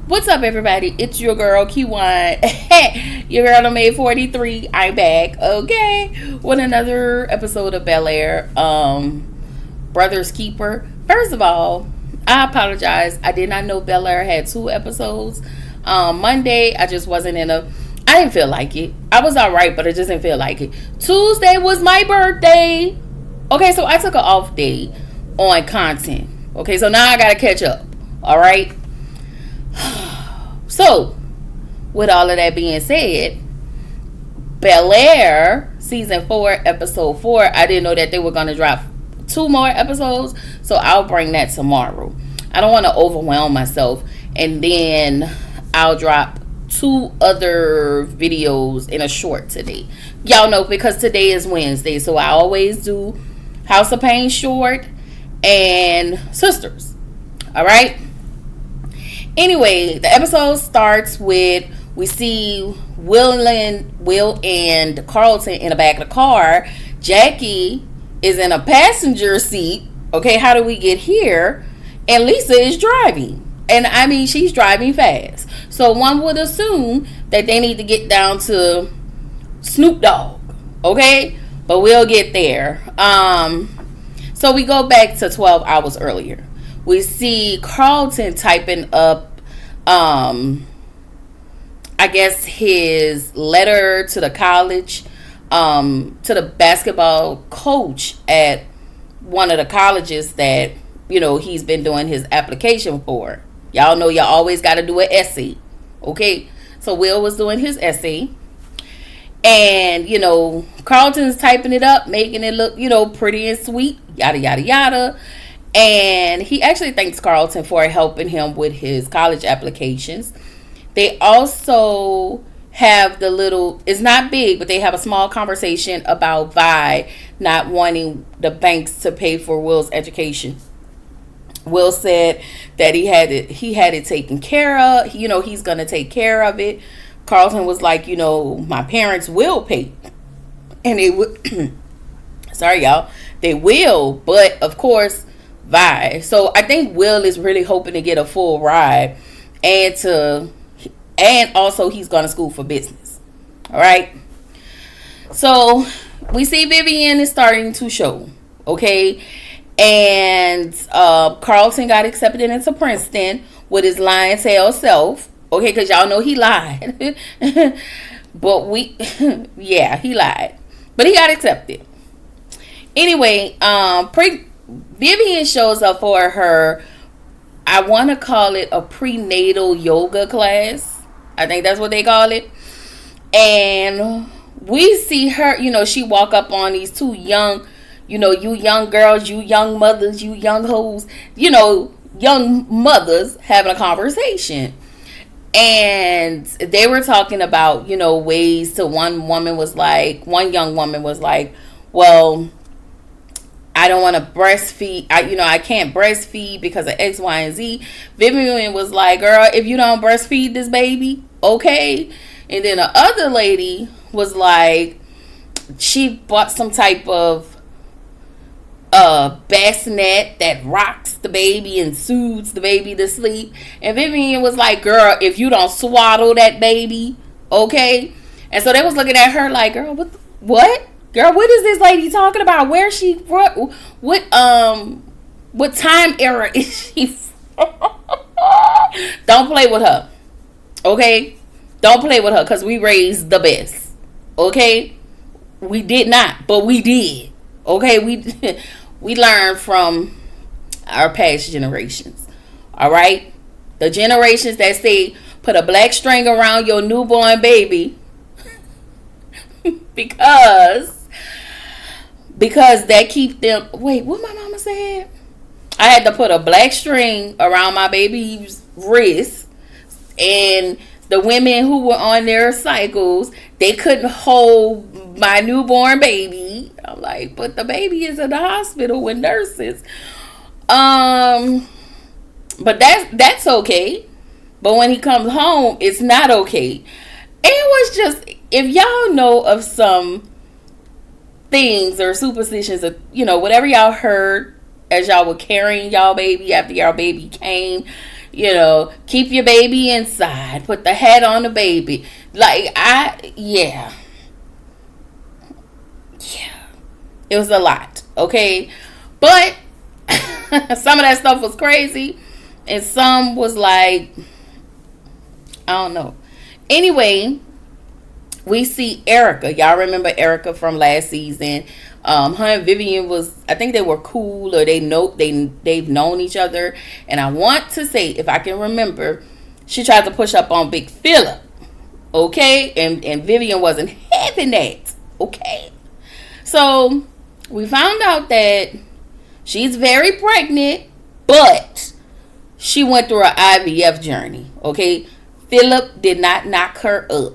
What's up, everybody? It's your girl, Q1. Your girl, made 43. I'm back, okay? With another episode of Bel-Air, Brother's Keeper. First of all, I apologize. I did not know Bel-Air had 2 episodes. Monday, I just wasn't I didn't feel like it. I was alright, but I just didn't feel like it. Tuesday was my birthday. Okay, so I took an off day on content. Okay, so now I gotta catch up. Alright? So, with all of that being said, Bel-Air season 4, episode 4, I didn't know that they were going to drop 2 more episodes, so I'll bring that tomorrow. I don't want to overwhelm myself, and then I'll drop 2 other videos in a short today. Y'all know, because today is Wednesday, so I always do House of Pain short and Sisters. Alright? Anyway, the episode starts with, we see Will and Carlton in the back of the car. Jackie is in a passenger seat. Okay, how do we get here? And Lisa is driving. And I mean, she's driving fast. So one would assume that they need to get down to Snoop Dogg. Okay? But we'll get there. So we go back to 12 hours earlier. We see Carlton typing up, I guess, his letter to the college, to the basketball coach at one of the colleges that, he's been doing his application for. Y'all know y'all always got to do an essay. Okay? So Will was doing his essay. And, Carlton's typing it up, making it look, pretty and sweet, yada, yada, yada. And he actually thanks Carlton for helping him with his college applications. They also have it's not big, but they have a small conversation about Vi not wanting the banks to pay for Will's education. Will said that he had it taken care of. He's going to take care of it. Carlton was like, my parents will pay. And they would, sorry, y'all. They will, but of course, Vi. So I think Will is really hoping to get a full ride, and also he's going to school for business. All right. So we see Vivian is starting to show. Okay, and Carlton got accepted into Princeton with his lying tail self. Okay, because y'all know he lied. But he lied, but he got accepted. Anyway, Vivian shows up for her, I want to call it a prenatal yoga class. I think that's what they call it. And we see her, she walk up on these 2 young, you young girls, you young mothers, you young hoes, young mothers having a conversation. And they were talking about, ways to, one young woman was like, well, I don't want to breastfeed. I can't breastfeed because of X, Y, and Z. Vivian was like, girl, if you don't breastfeed this baby, okay. And then the other lady was like, she bought some type of bassinet that rocks the baby and soothes the baby to sleep. And Vivian was like, girl, if you don't swaddle that baby, okay. And so they was looking at her like, girl, what? Girl, what is this lady talking about? Where is she? What time era is she from? Don't play with her. Okay? Don't play with her, because we raised the best. Okay? We did not, but we did. Okay? We learned from our past generations. Alright? The generations that say, put a black string around your newborn baby. Because that keep them. Wait, what my mama said? I had to put a black string around my baby's wrist, and the women who were on their cycles, they couldn't hold my newborn baby. I'm like, but the baby is in the hospital with nurses. But that's okay. But when he comes home, it's not okay. It was just, if y'all know of some things or superstitions of, whatever y'all heard as y'all were carrying y'all baby after y'all baby came, Keep your baby inside. Put the hat on the baby. Yeah. It was a lot, okay? But some of that stuff was crazy, and some was like, I don't know. Anyway, we see Erica. Y'all remember Erica from last season? Her and Vivian I think they were cool, or they've known each other. And I want to say, if I can remember, she tried to push up on Big Phillip, okay? And Vivian wasn't having that, okay? So we found out that she's very pregnant, but she went through an IVF journey, okay? Phillip did not knock her up.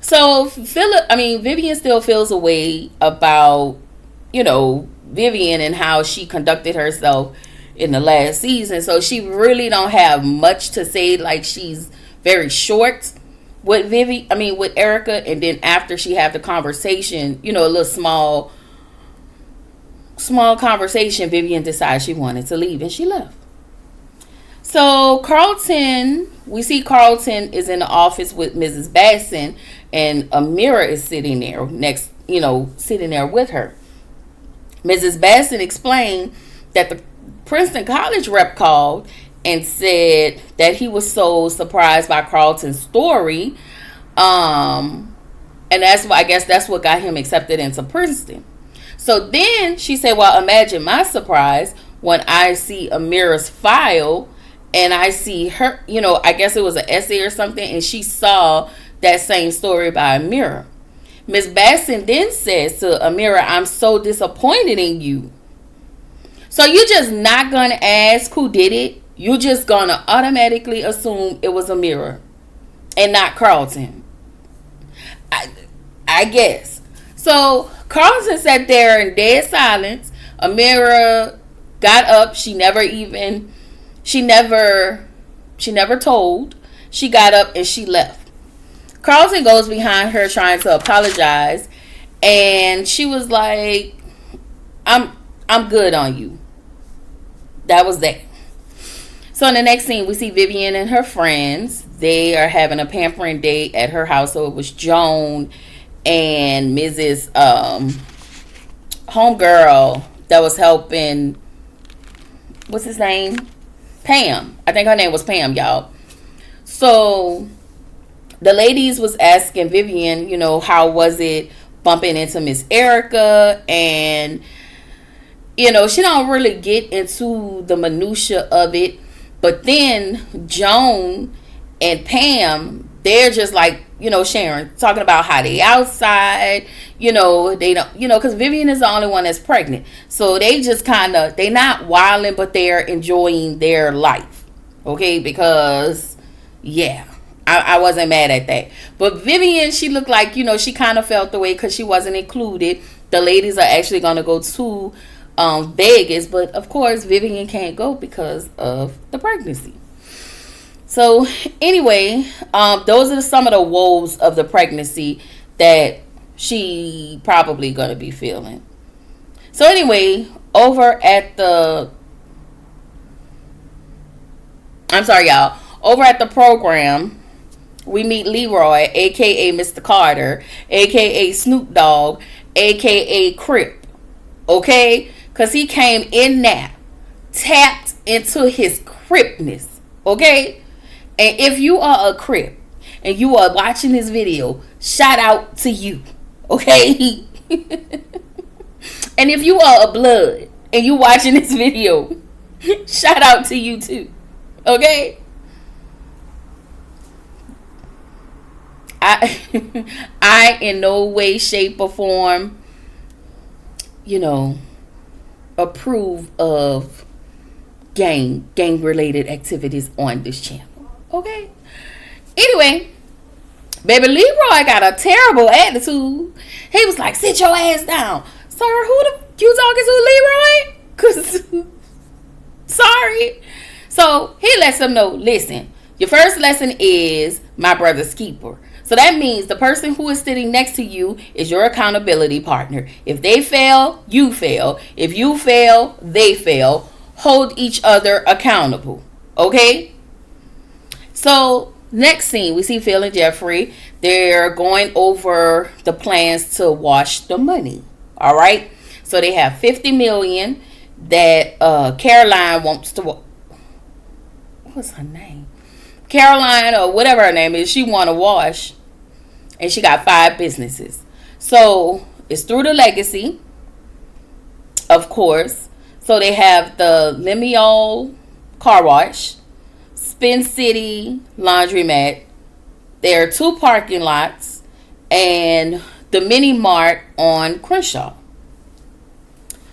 So Vivian still feels a way about, Vivian and how she conducted herself in the last season. So she really don't have much to say. Like, she's very short with with Erica. And then after she had the conversation, a little small conversation, Vivian decided she wanted to leave, and she left. So we see Carlton is in the office with Mrs. Basson, and Amira is sitting there sitting there with her. Mrs. Basson explained that the Princeton College rep called and said that he was so surprised by Carlton's story, and I guess that's what got him accepted into Princeton. So then she said, well, imagine my surprise when I see Amira's file and I see her, I guess it was an essay or something, and she saw that same story by Amira. Miss Basson then says to Amira, I'm so disappointed in you. So you're just not going to ask who did it. You're just going to automatically assume it was Amira and not Carlton. I guess. So Carlton sat there in dead silence. Amira got up. She never told. She got up and she left. Carlton goes behind her trying to apologize, and she was like, I'm good on you. That was that. So in the next scene, we see Vivian and her friends. They are having a pampering day at her house. So it was Joan and Mrs. Homegirl that was helping, what's his name? Pam. I think her name was Pam, y'all. So the ladies was asking Vivian, how was it bumping into Miss Erica, and she don't really get into the minutia of it. But then Joan and Pam, they're just like, sharing, talking about how they outside, they don't, because Vivian is the only one that's pregnant. So they just they not wilding, but they're enjoying their life. Okay, because, yeah, I wasn't mad at that. But Vivian, she looked like, she kind of felt the way because she wasn't included. The ladies are actually going to go to Vegas, but of course Vivian can't go because of the pregnancy. So anyway, those are some of the woes of the pregnancy that she probably gonna be feeling. So anyway, over at the program, we meet Leroy, aka Mr. Carter, aka Snoop Dogg, aka Crip. Okay? Because he came in there, tapped into his Cripness. Okay? And if you are a Crip and you are watching this video, shout out to you. Okay? And if you are a Blood and you watching this video, shout out to you too. Okay? I in no way, shape, or form, approve of gang related activities on this channel. Okay? Anyway, baby Leroy got a terrible attitude. He was like, sit your ass down. Sir, who you talking to, Leroy? 'Cause sorry. So he lets them know, listen, your first lesson is my brother's keeper. So that means the person who is sitting next to you is your accountability partner. If they fail, you fail. If you fail, they fail. Hold each other accountable. Okay? So, next scene, we see Phil and Jeffrey. They're going over the plans to wash the money. All right? So, they have $50 million that Caroline wants to... What's her name? Caroline, or whatever her name is, she want to wash. And she got 5 businesses. So, it's through the legacy, of course. So, they have the Lemuel car wash, Spin City laundromat. There are 2 parking lots, and the mini mart on Crenshaw.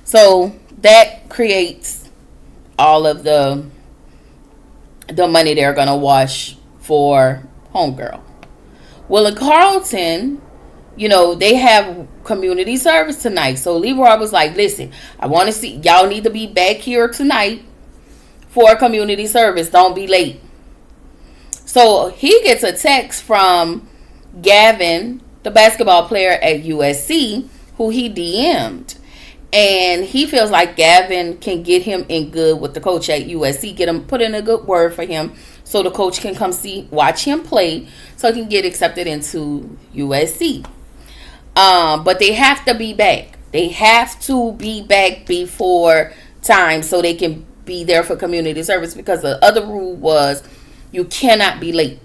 So that creates all of the money they're gonna wash for Homegirl. Well, in Carlton, they have community service tonight. So Leroy was like, listen, I want to see, y'all need to be back here tonight for community service. Don't be late. So he gets a text from Gavin, the basketball player at USC, who he DM'd. And he feels like Gavin can get him in good with the coach at USC, put in a good word for him so the coach can come watch him play so he can get accepted into USC. But they have to be back. They have to be back before time so they can be there for community service, because the other rule was you cannot be late.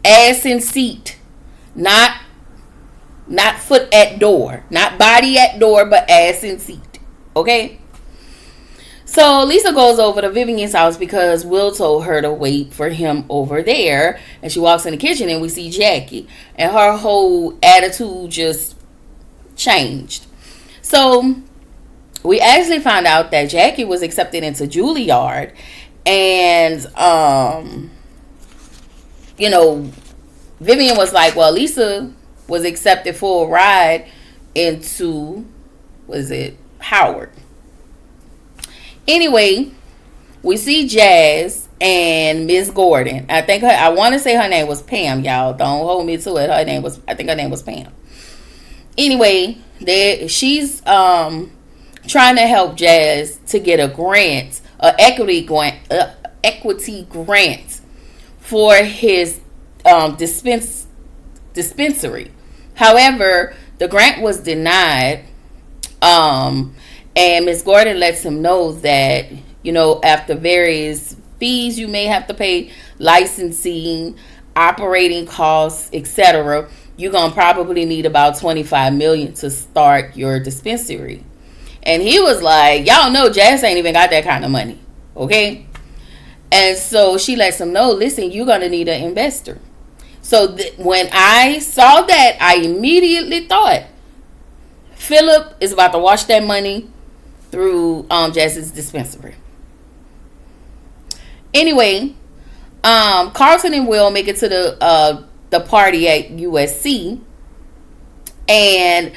Ass in seat. Not foot at door. Not body at door, but ass in seat. Okay? So Lisa goes over to Vivian's house because Will told her to wait for him over there. And she walks in the kitchen and we see Jackie. And her whole attitude just changed. So we actually found out that Jackie was accepted into Juilliard. And, Vivian was like, well, Lisa was accepted for a ride into, Howard. Anyway, we see Jazz and Miss Gordon. I want to say her name was Pam, y'all. Don't hold me to it. I think her name was Pam. Anyway, she's trying to help Jazz to get a grant, equity grant for his dispensary. However, the grant was denied, and Miss Gordon lets him know that, after various fees you may have to pay, licensing, operating costs, etc., you're going to probably need about $25 million to start your dispensary. And he was like, y'all know Jazz ain't even got that kind of money. Okay? And so she lets him know, listen, you're going to need an investor. So when I saw that, I immediately thought Philip is about to wash that money through Jazz's dispensary. Anyway, Carlton and Will make it to the party at USC. And,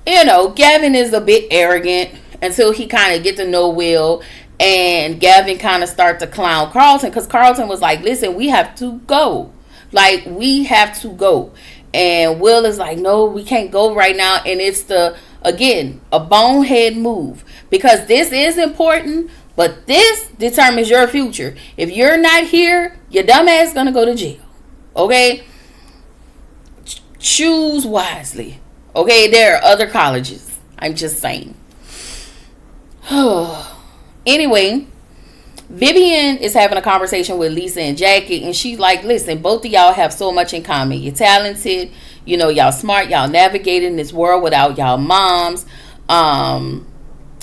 Gavin is a bit arrogant until he kind of get to know Will. And Gavin kind of start to clown Carlton because Carlton was like, listen, we have to go. Like, we have to go. And Will is like, no, we can't go right now. And it's a bonehead move. Because this is important, but this determines your future. If you're not here, your dumb ass is going to go to jail. Okay? Choose wisely. Okay? There are other colleges. I'm just saying. Anyway, Vivian is having a conversation with Lisa and Jackie, and she's like, listen, both of y'all have so much in common. You're talented, y'all smart, y'all navigating this world without y'all moms. And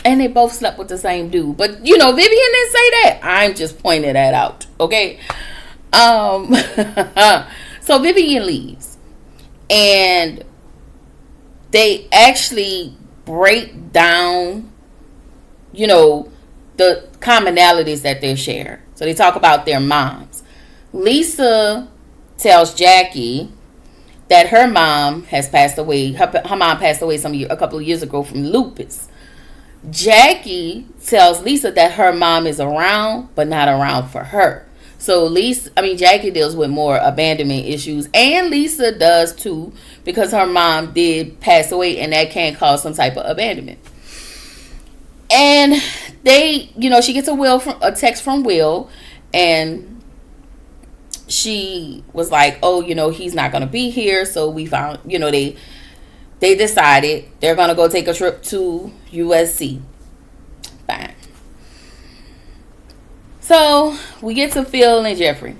they both slept with the same dude. But, Vivian didn't say that. I'm just pointing that out. Okay? So Vivian leaves. And they actually break down, the commonalities that they share. So they talk about their moms. Lisa tells Jackie that her mom has passed away. Her mom passed away a couple of years ago from lupus. Jackie tells Lisa that her mom is around, but not around for her. So Jackie deals with more abandonment issues, and Lisa does too, because her mom did pass away, and that can cause some type of abandonment. And she gets a text from Will, And she was like, oh, he's not going to be here. So we found, they decided they're going to go take a trip to USC. Fine. So we get to Phil and Jeffrey.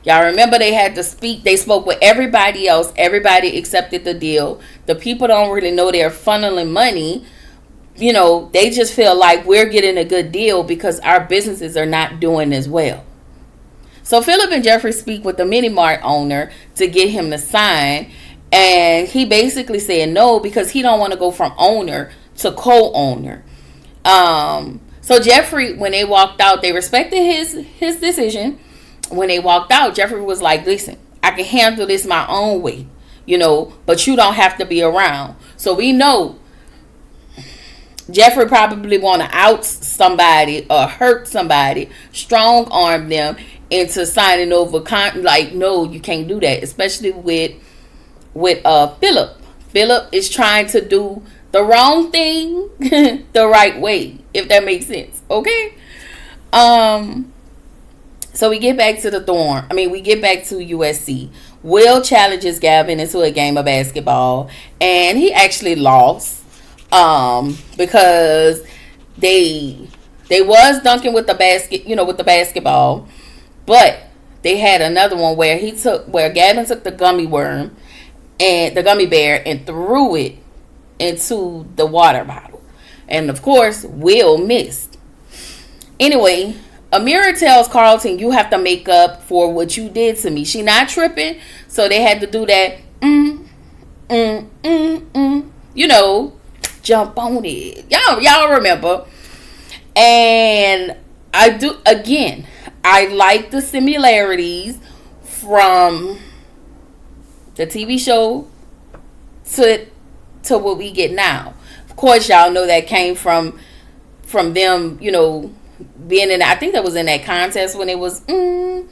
Y'all remember they had to speak. They spoke with everybody else. Everybody accepted the deal. The people don't really know they're funneling money. They just feel like we're getting a good deal because our businesses are not doing as well. So Philip and Jeffrey speak with the mini mart owner to get him to sign. And he basically said no because he don't want to go from owner to co-owner. So Jeffrey, when they walked out, they respected his decision. When they walked out, Jeffrey was like, listen, I can handle this my own way, but you don't have to be around. So we know Jeffrey probably want to out somebody or hurt somebody, strong arm them into signing over. No, you can't do that, especially with Philip. Philip is trying to do the wrong thing the right way, if that makes sense. Okay. So we get back to the dorm. We get back to USC. Will challenges Gavin into a game of basketball, and he actually lost. Because they was dunking with the basket, with the basketball, but they had another one where Gavin took the gummy worm and the gummy bear and threw it into the water bottle, and of course Will missed. Anyway, Amira tells Carlton, you have to make up for what you did to me. She not tripping, so they had to do that. Jump on it. Y'all remember. And I like the similarities from the TV show to what we get now. Of course, y'all know that came from them, being in, I think that was in that contest when it was I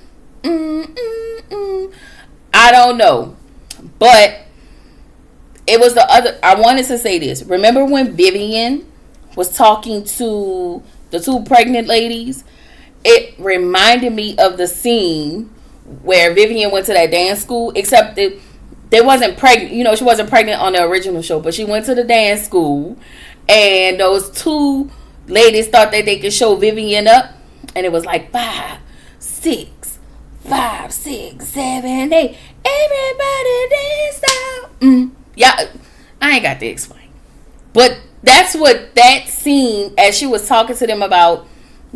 don't know. But it was I wanted to say this. Remember when Vivian was talking to the two pregnant ladies? It reminded me of the scene where Vivian went to that dance school, except that they wasn't pregnant. She wasn't pregnant on the original show, but she went to the dance school, and those two ladies thought that they could show Vivian up, and it was like 5, 6, 5, 6, 7, 8. Everybody dance now. Yeah, I ain't got to explain. But that's what that scene, as she was talking to them about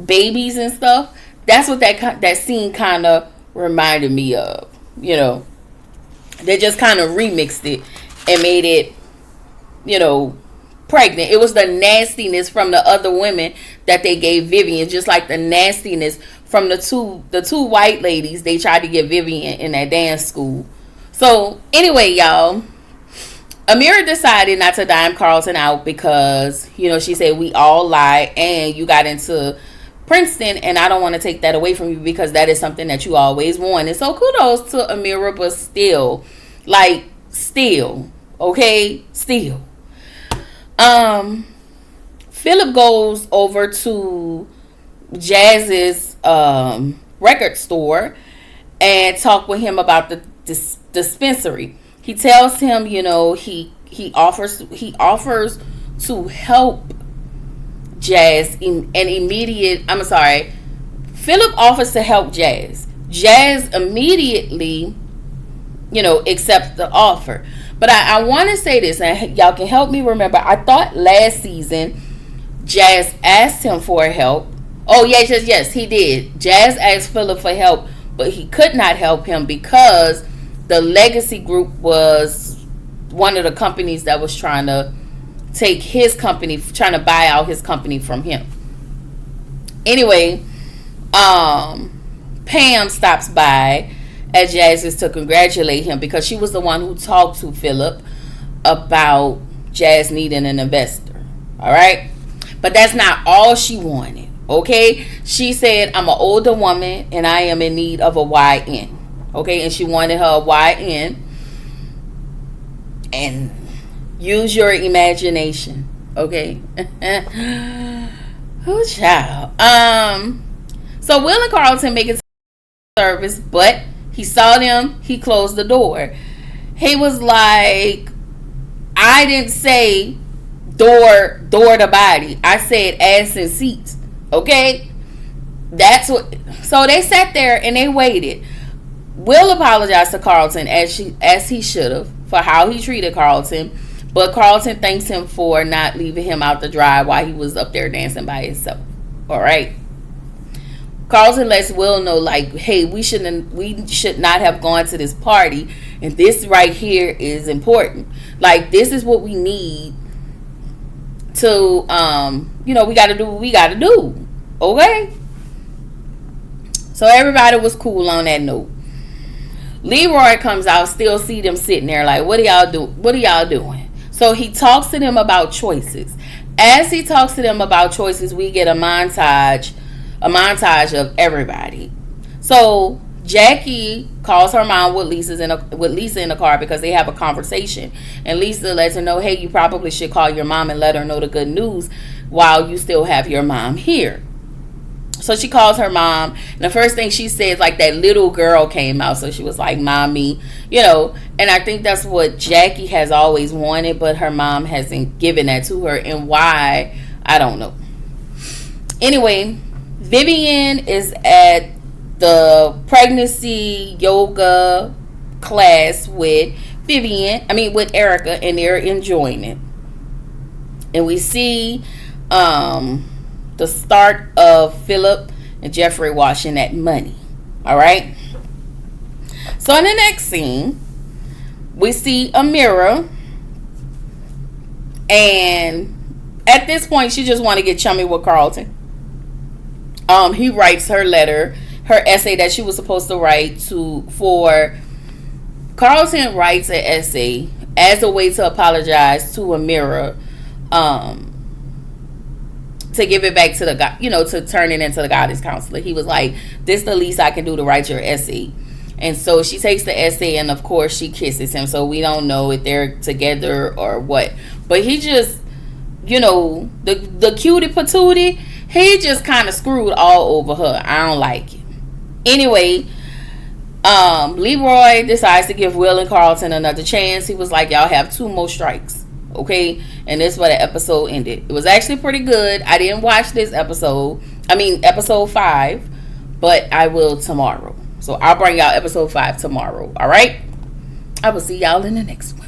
babies and stuff, that's what that scene kind of reminded me of. They just kind of remixed it and made it, pregnant. It was the nastiness from the other women that they gave Vivian, just like the nastiness from the two white ladies they tried to get Vivian in that dance school. So anyway, y'all, Amira decided not to dime Carlton out because, she said we all lie and you got into Princeton, and I don't want to take that away from you because that is something that you always wanted. So kudos to Amira, but still, okay, still. Philip goes over to Jazz's record store and talk with him about the dispensary. He tells him, he offers to help Jazz Philip offers to help Jazz. Jazz immediately, accepts the offer. But I want to say this, and y'all can help me remember. I thought last season Jazz asked him for help. Oh, yes, he did. Jazz asked Philip for help, but he could not help him because the Legacy Group was one of the companies that was trying to take his company, trying to buy out his company from him. Anyway, Pam stops by at Jazz's to congratulate him because she was the one who talked to Philip about Jazz needing an investor. All right? But that's not all she wanted. Okay? She said, I'm an older woman and I am in need of a YN. Okay? And she wanted her YN. And use your imagination. Okay? Oh, child. So Will and Carlton make it to service, but he saw them. He closed the door. He was like, I didn't say door to body. I said ass and seats. Okay? That's what. So they sat there and they waited. Will apologized to Carlton as he should have for how he treated Carlton, but Carlton thanks him for not leaving him out to dry while he was up there dancing by himself. All right. Carlton lets Will know, like, hey, we should not have gone to this party, and this right here is important. Like, this is what we need to, we got to do what we got to do. Okay. So everybody was cool on that note. Leroy comes out, still see them sitting there like, what are y'all doing? So he talks to them about choices. As he talks to them about choices, we get a montage of everybody. So Jackie calls her mom with Lisa in the car because they have a conversation. And Lisa lets her know, hey, you probably should call your mom and let her know the good news while you still have your mom here. So she calls her mom, and the first thing she says, like, that little girl came out. So she was like, mommy, and I think that's what Jackie has always wanted, but her mom hasn't given that to her. And why, I don't know. Anyway, Vivian is at the pregnancy yoga class with Erica, and they're enjoying it. And we see the start of Philip and Jeffrey washing that money. All right. So in the next scene, we see Amira, and at this point, she just want to get chummy with Carlton. He writes her essay that she was supposed to write for Carlton writes an essay as a way to apologize to Amira, to give it back to the God, to turn it into the guidance counselor. He was like, this is the least I can do to write your essay. And so she takes the essay, and of course she kisses him. So we don't know if they're together or what. But he just, the cutie patootie, he just kind of screwed all over her. I don't like it. Anyway, Leroy decides to give Will and Carlton another chance. He was like, y'all have 2 more strikes. Okay, and this is where the episode ended. It was actually pretty good. I didn't watch this episode 5, but I will tomorrow. So I'll bring y'all episode 5 tomorrow. All right, I will see y'all in the next one.